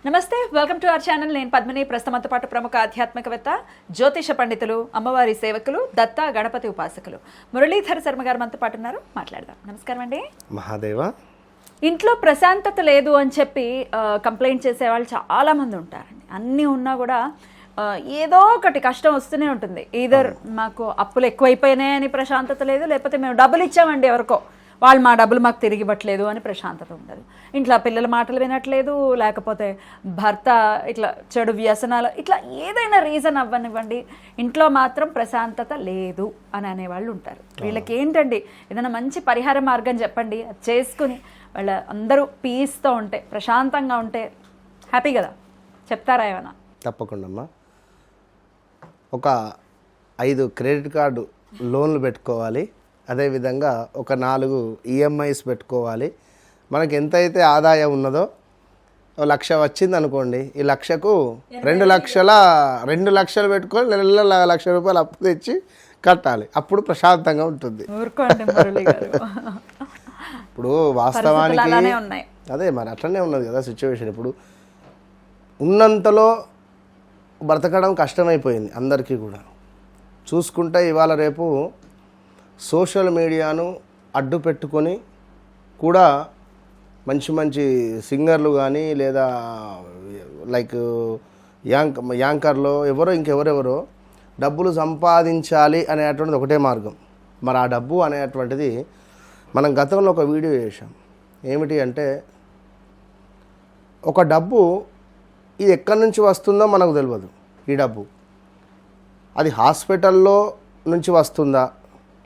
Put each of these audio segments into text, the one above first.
నమస్తే, welcome to our channel. నేను పద్మిని. ప్రస్తుతంతో పాటు ప్రముఖ ఆధ్యాత్మికవేత్త, జ్యోతిష పండితులు, అమ్మవారి సేవకులు, దత్త గణపతి ఉపాసకులు మురళీధర్ శర్మ గారు మనతో పాటు ఉన్నారు. మాట్లాడదాం. నమస్కారం అండి. మహాదేవ. ఇంట్లో ప్రశాంతత లేదు అని చెప్పి కంప్లైంట్ చేసే వాళ్ళు చాలా మంది ఉంటారండి. అన్నీ ఉన్నా కూడా ఏదో ఒకటి కష్టం వస్తూనే ఉంటుంది. ఈధర్ మాకు అప్పులు ఎక్కువైపోయినాయని ప్రశాంతత లేదు, లేకపోతే మేము డబ్బులు ఇచ్చామండి ఎవరికో, వాళ్ళు మా డబ్బులు మాకు తిరిగి ఇవ్వట్లేదు అని ప్రశాంతత ఉండదు. ఇంట్లో పిల్లల మాటలు వినట్లేదు, లేకపోతే భర్త ఇట్లా చెడు వ్యసనాలు, ఇట్లా ఏదైనా రీజన్ అవ్వనివ్వండి, ఇంట్లో మాత్రం ప్రశాంతత లేదు అని అనేవాళ్ళు ఉంటారు. వీళ్ళకి ఏంటండి, ఏదైనా మంచి పరిహార మార్గం చెప్పండి, అది చేసుకుని వాళ్ళ అందరూ పీస్తో ఉంటే, ప్రశాంతంగా ఉంటే హ్యాపీ కదా, చెప్తారా ఏమైనా? తప్పకుండా అమ్మా. ఒక 5 క్రెడిట్ కార్డు లోన్లు పెట్టుకోవాలి, అదేవిధంగా ఒక 4 ఈఎంఐస్ పెట్టుకోవాలి. మనకి ఎంతైతే ఆదాయం ఉన్నదో 1 లక్ష వచ్చింది అనుకోండి, ఈ లక్షకు 2 లక్షలు పెట్టుకొని నెల 1 లక్ష రూపాయలు అప్పు తెచ్చి కట్టాలి. అప్పుడు ప్రశాంతంగా ఉంటుంది. ఇప్పుడు వాస్తవానికి అదే మరి అట్లనే ఉన్నది కదా సిచ్యువేషన్. ఇప్పుడు ఉన్నంతలో బ్రతకడం కష్టమైపోయింది అందరికీ కూడా. చూసుకుంటే ఇవాళ రేపు సోషల్ మీడియాను అడ్డు పెట్టుకొని కూడా మంచి మంచి సింగర్లు కానీ, లేదా లైక్ యాంకర్లో ఇంకెవరెవరో డబ్బులు సంపాదించాలి అనేటువంటిది ఒకటే మార్గం. మరి ఆ డబ్బు అనేటువంటిది మనం గతంలో ఒక వీడియో చేసాం. ఏమిటి అంటే, ఒక డబ్బు ఇది ఎక్కడి నుంచి వస్తుందో మనకు తెలియదు. ఈ డబ్బు అది హాస్పిటల్లో నుంచి వస్తుందా,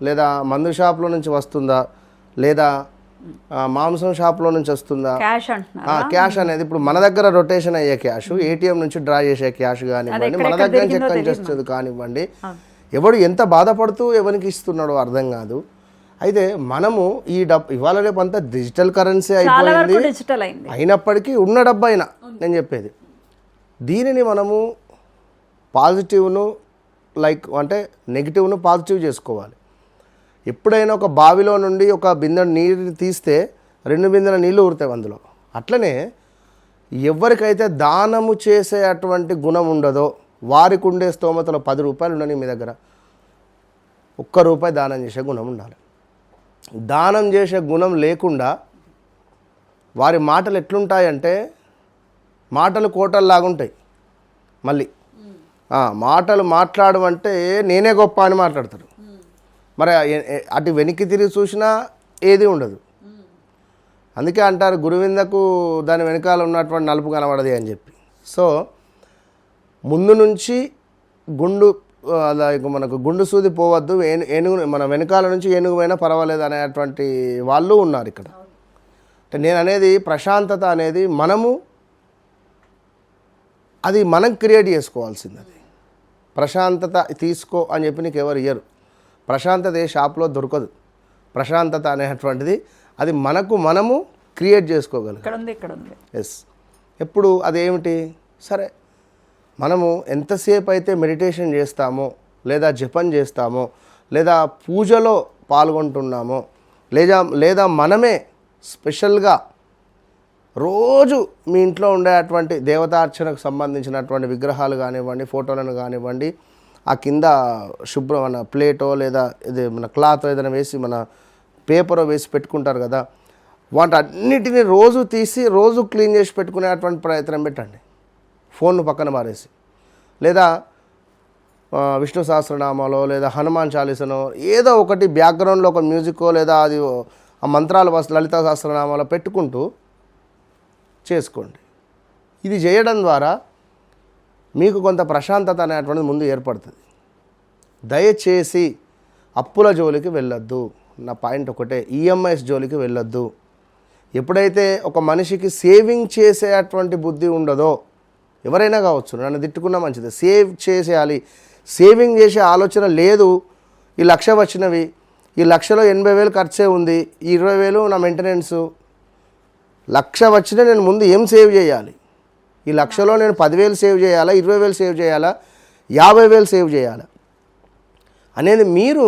లేదా మందు షాప్లో నుంచి వస్తుందా, లేదా మాంసం షాప్లో నుంచి వస్తుందా? క్యాష్ అనేది ఇప్పుడు మన దగ్గర రొటేషన్ అయ్యే క్యాష్, ఏటీఎం నుంచి డ్రా చేసే క్యాష్ కానివ్వండి, మన దగ్గర నుంచి ఎక్కడి నుంచి వస్తుంది కానివ్వండి, ఎవడు ఎంత బాధపడుతూ ఎవరికి ఇస్తున్నాడో అర్థం కాదు. అయితే మనము ఈ డబ్బు ఇవాళ రేపు అంతా డిజిటల్ కరెన్సీ అయిపోయింది. అయినప్పటికీ ఉన్న డబ్బు అయినా నేను చెప్పేది, దీనిని మనము పాజిటివ్ను అంటే నెగిటివ్ను పాజిటివ్ చేసుకోవాలి. ఎప్పుడైనా ఒక బావిలో నుండి ఒక బిందె నీరు తీస్తే 2 బిందెల నీళ్ళు ఊరుతాయి అందులో. అట్లనే ఎవరికైతే దానము చేసే అటువంటి గుణం ఉండదో, వారికి ఉండే స్తోమతలో 10 రూపాయలు ఉండని మీ దగ్గర, 1 రూపాయి దానం చేసే గుణం ఉండాలి. దానం చేసే గుణం లేకుండా వారి మాటలు ఎట్లుంటాయంటే, మాటలు కోటల్లాగుంటాయి. మళ్ళీ మాటలు మాట్లాడమంటే నేనే గొప్ప అని మాట్లాడతారు. మరి అటు వెనక్కి తిరిగి చూసినా ఏది ఉండదు. అందుకే అంటారు, గురువిందకు దాని వెనకాల ఉన్నటువంటి నలుపు కనబడది అని చెప్పి. సో ముందు నుంచి మనకు గుండు సూది పోవద్దు, ఏనుగు మన వెనకాల నుంచి ఏనుగు అయినా పర్వాలేదు అనేటువంటి వాళ్ళు ఉన్నారు ఇక్కడ. అంటే నేను అనేది ప్రశాంతత అనేది అది మనం క్రియేట్ చేసుకోవాల్సింది. అది ప్రశాంతత తీసుకో అని చెప్పి నీకు ఎవరు ఇయ్యరు. ప్రశాంతత ఏ షాప్లో దొరకదు. ప్రశాంతత అనేటువంటిది అది మనము క్రియేట్ చేసుకోగలం. ఎస్. ఎప్పుడు అదేమిటి, సరే మనము ఎంతసేపు అయితే మెడిటేషన్ చేస్తామో, లేదా జపం చేస్తామో, లేదా పూజలో పాల్గొంటున్నామో, లేదా మనమే స్పెషల్గా రోజు మీ ఇంట్లో ఉండేటువంటి దేవతార్చనకు సంబంధించినటువంటి విగ్రహాలు కానివ్వండి, ఫోటోలను కానివ్వండి, ఆ కింద శుభ్రమైన ప్లేటో లేదా ఇది మన క్లాత్ ఏదైనా వేసి, మన పేపరో వేసి పెట్టుకుంటారు కదా, వాటన్నిటిని రోజు తీసి రోజు క్లీన్ చేసి పెట్టుకునేటువంటి ప్రయత్నం పెట్టండి. ఫోన్ను పక్కన మారేసి, లేదా విష్ణు సహస్రనామాలో లేదా హనుమాన్ చాలీసనో ఏదో ఒకటి బ్యాక్గ్రౌండ్లో ఒక మ్యూజికో, లేదా అది ఆ మంత్రాల లలిత సహస్రనామాలో పెట్టుకుంటూ చేసుకోండి. ఇది చేయడం ద్వారా మీకు కొంత ప్రశాంతత అనేటువంటిది ముందు ఏర్పడుతుంది. దయచేసి అప్పుల జోలికి వెళ్ళొద్దు. నా పాయింట్ ఒకటే, ఈఎంఐస్ జోలికి వెళ్ళొద్దు. ఎప్పుడైతే ఒక మనిషికి సేవింగ్ చేసేటువంటి బుద్ధి ఉండదో, ఎవరైనా కావచ్చు, నన్ను తిట్టుకున్నా మంచిది, సేవ్ చేసేయాలి, సేవింగ్ చేసే ఆలోచన లేదు, ఈ 1 లక్ష వచ్చినవి, ఈ 1 లక్షలో 80,000 ఖర్చే ఉంది, ఈ 20,000 నా మెయింటెనెన్సు, 1 లక్ష వచ్చినా నేను ముందు ఏం సేవ్ చేయాలి, ఈ 1 లక్షలో నేను 10,000 సేవ్ చేయాలా, 20,000 సేవ్ చేయాలా, 50,000 సేవ్ చేయాలా అనేది మీరు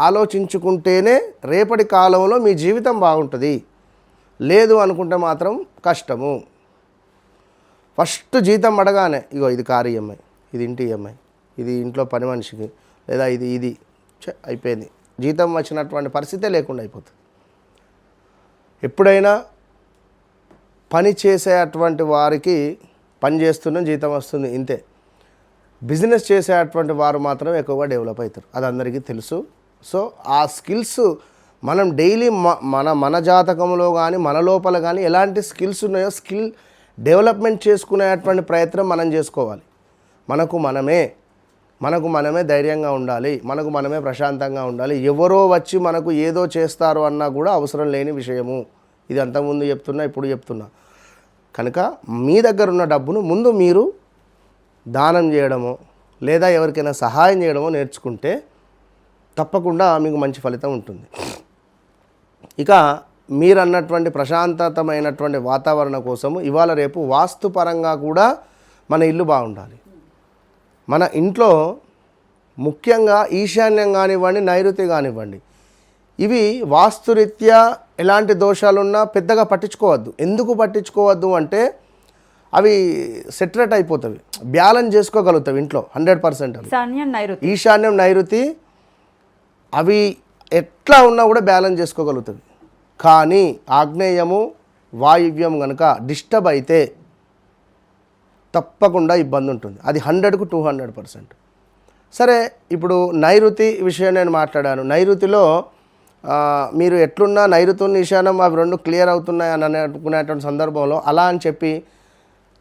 ఆలోచించుకుంటేనే రేపటి కాలంలో మీ జీవితం బాగుంటుంది. లేదు అనుకుంటే మాత్రం కష్టము. ఫస్ట్ జీతం అడగానే ఇగో ఇది కారు ఈఎంఐ, ఇది ఇంటి ఈఎంఐ, ఇది ఇంట్లో పని మనిషికి, లేదా ఇది అయిపోయింది. జీతం వచ్చినటువంటి పరిస్థితే లేకుండా అయిపోతుంది. ఎప్పుడైనా పని చేసేటువంటి వారికి పని చేస్తున్న జీతం వస్తుంది, ఇంతే. బిజినెస్ చేసేటువంటి వారు మాత్రం ఎక్కువగా డెవలప్ అవుతారు, అది అందరికీ తెలుసు. సో ఆ స్కిల్స్ మనం డైలీ మన జాతకంలో కానీ మన లోపల కానీ ఎలాంటి స్కిల్స్ ఉన్నాయో స్కిల్ డెవలప్మెంట్ చేసుకునేటువంటి ప్రయత్నం మనం చేసుకోవాలి. మనకు మనమే ధైర్యంగా ఉండాలి, మనకు మనమే ప్రశాంతంగా ఉండాలి. ఎవరో వచ్చి మనకు ఏదో చేస్తారు అన్నా కూడా అవసరం లేని విషయము. ఇది అంతకుముందు చెప్తున్నా, ఇప్పుడు చెప్తున్నా. కనుక మీ దగ్గర ఉన్న డబ్బును ముందు మీరు దానం చేయడమో లేదా ఎవరికైనా సహాయం చేయడమో నేర్చుకుంటే తప్పకుండా మీకు మంచి ఫలితం ఉంటుంది. ఇక మీరు అన్నటువంటి ప్రశాంతతమైనటువంటి వాతావరణం కోసము ఇవాళ రేపు వాస్తుపరంగా కూడా మన ఇల్లు బాగుండాలి. మన ఇంట్లో ముఖ్యంగా ఈశాన్యం కానివ్వండి, నైరుతి కానివ్వండి, ఇవి వాస్తురీత్యా ఎలాంటి దోషాలున్నా పెద్దగా పట్టించుకోవద్దు. ఎందుకు పట్టించుకోవద్దు అంటే అవి సెటరేట్ అయిపోతాయి, బ్యాలెన్స్ చేసుకోగలుగుతాయి ఇంట్లో 100%. ఈశాన్యం నైరుతి అవి ఎట్లా ఉన్నా కూడా బ్యాలెన్స్ చేసుకోగలుగుతుంది. కానీ ఆగ్నేయము వాయువ్యం కనుక డిస్టర్బ్ అయితే తప్పకుండా ఇబ్బంది ఉంటుంది. అది 100కు 200%. సరే, ఇప్పుడు నైరుతి విషయం నేను మాట్లాడాను. నైరుతిలో మీరు ఎట్లున్నా నైరుతి ఈశాన్యం అవి రెండు క్లియర్ అవుతున్నాయి అని అనుకునేటువంటి సందర్భంలో అలా అని చెప్పి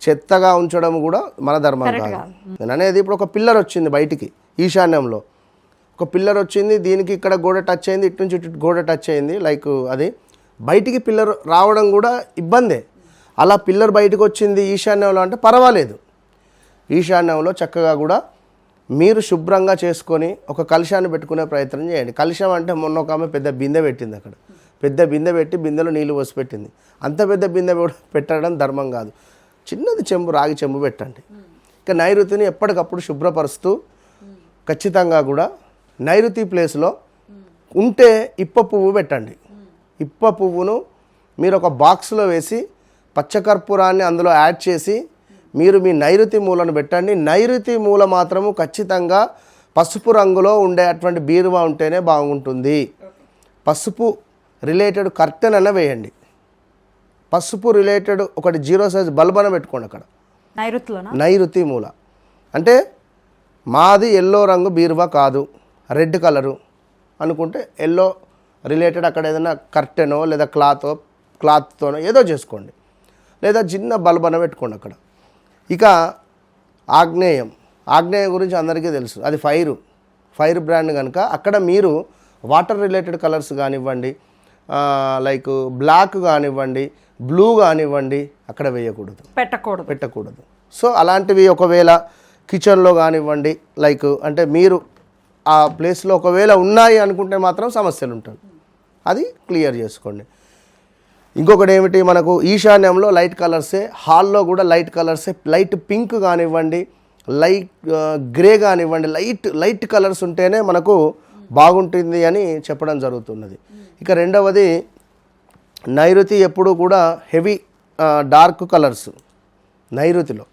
చెత్తగా ఉంచడం కూడా మన ధర్మం కాదు. నేను అనేది ఇప్పుడు ఒక పిల్లర్ వచ్చింది బయటికి, ఈశాన్యంలో ఒక పిల్లర్ వచ్చింది, దీనికి ఇక్కడ గోడ టచ్ అయింది, ఇటు నుంచి ఇటు గోడ టచ్ అయింది, లైక్ అది బయటికి పిల్లర్ రావడం కూడా ఇబ్బందే. అలా పిల్లర్ బయటకు వచ్చింది ఈశాన్యంలో అంటే పర్వాలేదు. ఈశాన్యంలో చక్కగా కూడా మీరు శుభ్రంగా చేసుకొని ఒక కలశాన్ని పెట్టుకునే ప్రయత్నం చేయండి. కలశం అంటే మొన్న ఒక ఆమె పెద్ద బిందె పెట్టింది, అక్కడ పెద్ద బిందె పెట్టి బిందెలో నీళ్ళు పోసి పెట్టింది. అంత పెద్ద బిందె పెట్టడం ధర్మం కాదు. చిన్నది చెంబు, రాగి చెంబు పెట్టండి. ఇక నైరుతిని ఎప్పటికప్పుడు శుభ్రపరుస్తూ ఖచ్చితంగా కూడా నైరుతి ప్లేస్లో ఉంటే ఇప్ప పువ్వు పెట్టండి. ఇప్ప పువ్వును మీరు ఒక బాక్స్లో వేసి పచ్చకర్పూరాన్ని అందులో యాడ్ చేసి మీరు మీ నైరుతి మూలను పెట్టండి. నైరుతి మూల మాత్రము ఖచ్చితంగా పసుపు రంగులో ఉండేటువంటి బీరువా ఉంటేనే బాగుంటుంది. పసుపు రిలేటెడ్ కర్టెన్ అన్న వేయండి. పసుపు రిలేటెడ్ ఒకటి 0 సైజ్ బల్బ్ అన్న పెట్టుకోండి అక్కడ నైరుతి మూల. అంటే మాది ఎల్లో రంగు బీరువా కాదు, రెడ్ కలరు అనుకుంటే ఎల్లో రిలేటెడ్ అక్కడ ఏదైనా కర్టెనో లేదా క్లాత్తోనో ఏదో చేసుకోండి, లేదా చిన్న బల్బ్ అన్న పెట్టుకోండి అక్కడ. ఇక ఆగ్నేయం గురించి అందరికీ తెలుసు, అది ఫైర్ బ్రాండ్ కనుక అక్కడ మీరు వాటర్ రిలేటెడ్ కలర్స్ కానివ్వండి, లైక్ బ్లాక్ కానివ్వండి, బ్లూ కానివ్వండి అక్కడ వేయకూడదు, పెట్టకూడదు. సో అలాంటివి ఒకవేళ కిచెన్లో కానివ్వండి, లైక్ అంటే మీరు ఆ ప్లేస్లో ఒకవేళ ఉన్నాయి అనుకుంటే మాత్రం సమస్యలు ఉంటాయి, అది క్లియర్ చేసుకోండి. ఇంకొకటి ఏమిటి, మనకు ఈశాన్యంలో లైట్ కలర్సే, హాల్లో కూడా లైట్ కలర్సే, లైట్ పింక్ కానివ్వండి, లైట్ గ్రే కానివ్వండి, లైట్ కలర్స్ ఉంటేనే మనకు బాగుంటుంది అని చెప్పడం జరుగుతున్నది. ఇక రెండవది, నైరుతి ఎప్పుడు కూడా హెవీ డార్క్ కలర్స్ నైరుతిలో.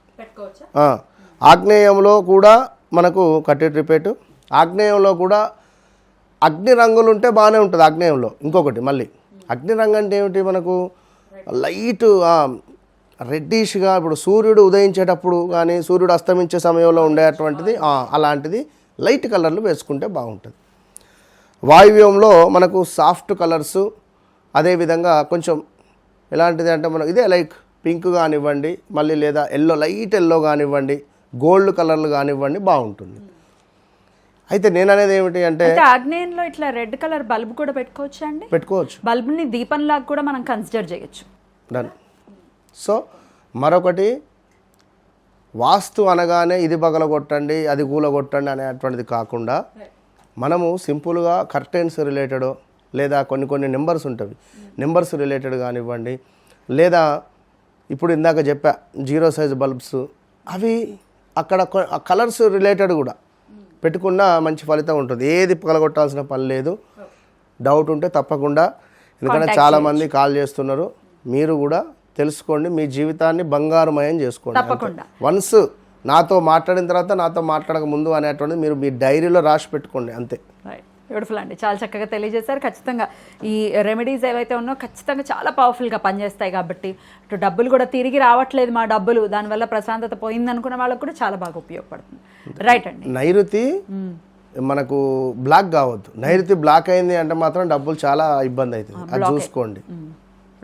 ఆగ్నేయంలో కూడా మనకు కట్టెట్ రిపేటు, ఆగ్నేయంలో కూడా అగ్ని రంగులు ఉంటే బాగానే ఉంటుంది. ఆగ్నేయంలో ఇంకొకటి మళ్ళీ అగ్ని రంగు అంటే ఏమిటి, మనకు లైట్ రెడ్డిష్గా, ఇప్పుడు సూర్యుడు ఉదయించేటప్పుడు కానీ సూర్యుడు అస్తమించే సమయంలో ఉండేటువంటిది అలాంటిది లైట్ కలర్లు వేసుకుంటే బాగుంటుంది. వాయువ్యంలో మనకు సాఫ్ట్ కలర్సు, అదేవిధంగా కొంచెం ఎలాంటిది అంటే మనకు ఇదే లైక్ పింక్ కానివ్వండి, మళ్ళీ లేదా లైట్ ఎల్లో కానివ్వండి, గోల్డ్ కలర్లు కానివ్వండి బాగుంటుంది. అయితే నేను అనేది ఏమిటి అంటే ఆగ్నేయంలో ఇట్లా రెడ్ కలర్ బల్బ్ కూడా పెట్టుకోవచ్చు. బల్బ్ని దీపంలాగా కూడా మనం కన్సిడర్ చేయొచ్చు. డన్. సో మరొకటి, వాస్తు అనగానే ఇది పగలగొట్టండి అది కూలగొట్టండి అనేటువంటిది కాకుండా మనము సింపుల్గా కర్టెన్స్ రిలేటెడ్ లేదా కొన్ని నెంబర్స్ ఉంటుంది, నెంబర్స్ రిలేటెడ్ కానివ్వండి, లేదా ఇప్పుడు ఇందాక చెప్పా 0 సైజ్ బల్బ్స్, అవి అక్కడ కలర్స్ రిలేటెడ్ కూడా పెట్టుకున్నా మంచి ఫలితం ఉంటుంది. ఏది పగలగొట్టాల్సిన పని లేదు. డౌట్ ఉంటే తప్పకుండా, ఎందుకంటే చాలామంది కాల్ చేస్తున్నారు, మీరు కూడా తెలుసుకోండి, మీ జీవితాన్ని బంగారుమయం చేసుకోండి. తప్పకుండా. వన్స్ నాతో మాట్లాడిన తర్వాత నాతో మాట్లాడక ముందు అనేటువంటిది మీరు మీ డైరీలో రాసి పెట్టుకోండి అంతే. రైట్, బ్యూటిఫుల్ అండి, చాలా చక్కగా తెలియజేశారు. ఖచ్చితంగా ఈ రెమెడీస్ ఏవైతే ఉన్నాయో ఖచ్చితంగా చాలా పవర్ఫుల్గా పనిచేస్తాయి కాబట్టి ఇటు డబ్బులు కూడా తిరిగి రావట్లేదు మా డబ్బులు, దానివల్ల ప్రశాంతత పోయింది అనుకున్న వాళ్ళకు కూడా చాలా బాగా ఉపయోగపడుతుంది. రైట్ అండి. నైరుతి మనకు బ్లాక్ కావద్దు. నైరుతి బ్లాక్ అయింది అంటే మాత్రం డబ్బులు చాలా ఇబ్బంది అవుతుంది, అది చూసుకోండి.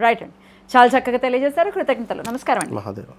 రైట్ అండి, చాలా చక్కగా తెలియజేశారు. కృతజ్ఞతలు. నమస్కారం అండి. మహాదేవ.